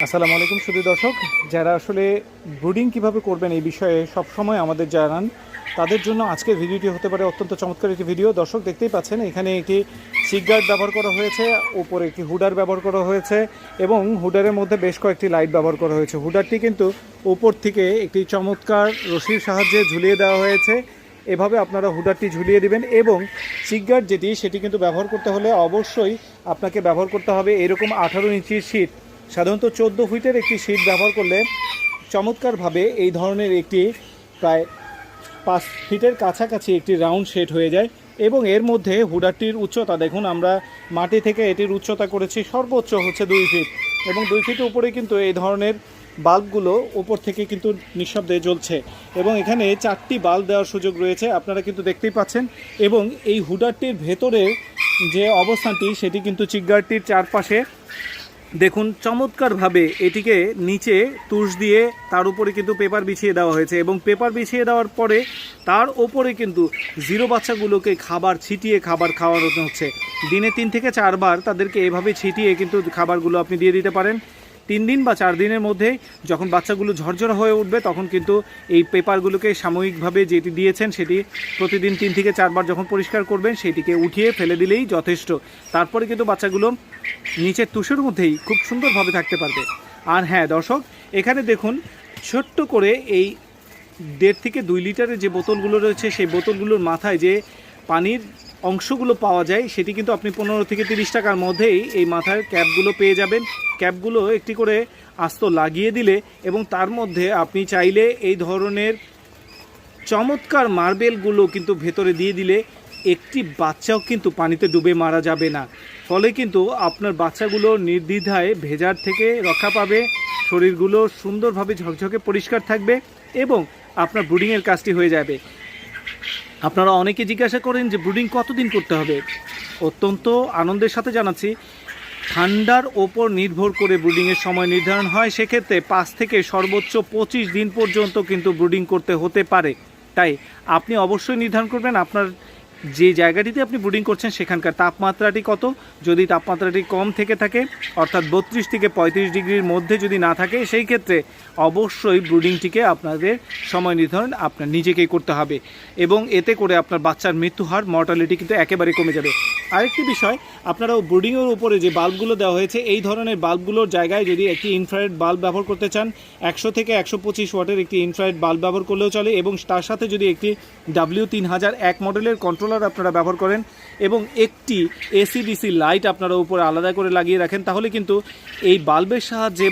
আসসালামু আলাইকুম শুধু দর্শক, যারা আসলে ব্রুডিং কিভাবে করবেন এই বিষয়ে সব সময় আমাদের জানান, তাদের জন্য আজকের ভিডিওটি হতে পারে অত্যন্ত চমৎকার একটি ভিডিও। দর্শক দেখতেই পাচ্ছেন এখানে একটি চিক গার্ড ব্যবহার করা হয়েছে, উপরে একটি হুডার ব্যবহার করা হয়েছে এবং হুডারের মধ্যে বেশ কয়েকটি লাইট ব্যবহার করা হয়েছে। হুডারটি কিন্তু উপর থেকে একটি চমৎকার রশির সাহায্যে ঝুলিয়ে দেওয়া হয়েছে। এভাবে আপনারা হুডারটি ঝুলিয়ে দিবেন এবং চিক গার্ড সেটি কিন্তু ব্যবহার করতে হলে অবশ্যই আপনাকে ব্যবহার করতে হবে এরকম 18 ইঞ্চির শীট। সাধারণত 14 ফিটের একটি শীট ব্যবহার করলে চমৎকারভাবে এই ধরনের একটি প্রায় 5 ফিটের কাছাকাছি একটি রাউন্ড শেড হয়ে যায়। এবং এর মধ্যে হুডারটির উচ্চতা দেখুন, আমরা মাটি থেকে এটির উচ্চতা করেছি সর্বোচ্চ হচ্ছে 2 ফিট এবং 2 ফিটের উপরে কিন্তু এই ধরনের বাল্বগুলো উপর থেকে কিন্তু নিঃশব্দে জ্বলছে এবং এখানে 4টি বাল্ব দেওয়ার সুযোগ রয়েছে, আপনারা কিন্তু দেখতেই পাচ্ছেন। এবং এই হুডারটির ভেতরে যে অবস্থানটি সেটি কিন্তু চিকগার্ডটির চারপাশে দেখুন চমৎকারভাবে এটিকে নিচে তুষ দিয়ে তার উপরে কিন্তু পেপার বিছিয়ে দেওয়া হয়েছে এবং পেপার বিছিয়ে দেওয়ার পরে তার ওপরে কিন্তু জিরো বাচ্চাগুলোকে খাবার ছিটিয়ে খাবার খাওয়ানো হচ্ছে। দিনে 3 থেকে 4 বার তাদেরকে এভাবে ছিটিয়ে কিন্তু খাবারগুলো আপনি দিয়ে দিতে পারেন। 3 দিন বা 4 দিনের মধ্যে যখন বাচ্চাগুলো ঝরঝরা হয়ে উঠবে তখন কিন্তু এই পেপারগুলোকে সাময়িকভাবে যেটি দিয়েছেন সেটি প্রতিদিন 3 থেকে 4 বার যখন পরিষ্কার করবেন সেটিকে উঠিয়ে ফেলে দিলেই যথেষ্ট। তারপরে কিন্তু বাচ্চাগুলো নিচের তুষের মধ্যেই খুব সুন্দরভাবে থাকতে পারবে। আর হ্যাঁ দর্শক, এখানে দেখুন ছোট্ট করে এই 1.5 থেকে 2 লিটারের যে বোতলগুলো রয়েছে সেই বোতলগুলোর মাথায় যে পানির অংশগুলো পাওয়া যায় সেটি কিন্তু আপনি 15 থেকে 30 টাকার মধ্যেই এই মাথার ক্যাপগুলো পেয়ে যাবেন। ক্যাপগুলো একটি করে আস্ত লাগিয়ে দিলে এবং তার মধ্যে আপনি চাইলে এই ধরনের চমৎকার মার্বেলগুলো কিন্তু ভেতরে দিয়ে দিলে একটি বাচ্চাও কিন্তু পানিতে ডুবে মারা যাবে না। ফলে কিন্তু আপনার বাচ্চাগুলো নির্দ্বিধায় ভেজার থেকে রক্ষা পাবে, শরীরগুলো সুন্দরভাবে ঝকঝকে পরিষ্কার থাকবে এবং আপনার ব্রুডিংয়ের কাজটি হয়ে যাবে। আপনারা অনেকে জিজ্ঞাসা করেন যে ব্রুডিং কতদিন করতে হবে। অত্যন্ত আনন্দের সাথে জানাচ্ছি, ঠান্ডার ওপর নির্ভর করে ব্রুডিংয়ের সময় নির্ধারণ হয়। সেক্ষেত্রে 5 থেকে সর্বোচ্চ 25 দিন পর্যন্ত কিন্তু ব্রুডিং করতে হতে পারে। তাই আপনি অবশ্যই নির্ধারণ করবেন আপনার যে জায়গাটিতে আপনি ব্রুডিং করছেন সেখানকার তাপমাত্রাটি কত। যদি তাপমাত্রাটি কম থেকে থাকে অর্থাৎ 32 থেকে 35 ডিগ্রির মধ্যে যদি না থাকে সেই ক্ষেত্রে অবশ্যই ব্রুডিংটিকে আপনাদের সময় নির্ধারণ আপনার নিজেকেই করতে হবে এবং এতে করে আপনার বাচ্চার মৃত্যু হার মর্টালিটি কিন্তু একেবারে কমে যাবে। আরেকটি বিষয়, আপনারাও ব্রুডিংয়ের উপরে যে বাল্বগুলো দেওয়া হয়েছে এই ধরনের বাল্বগুলোর জায়গায় যদি একটি ইনফ্রারেড বাল্ব ব্যবহার করতে চান 100 থেকে 125 ওয়াটের একটি ইনফ্রারেড বাল্ব ব্যবহার করলেও চলে এবং তার সাথে যদি একটি W3001 মডেলের কন্ট্রোলার আপনারা ব্যবহার করেন এবং একটি AC/DC লাইট আপনারা উপরে আলাদা করে লাগিয়ে রাখেন তাহলে কিন্তু এই বাল্বের সাহায্যে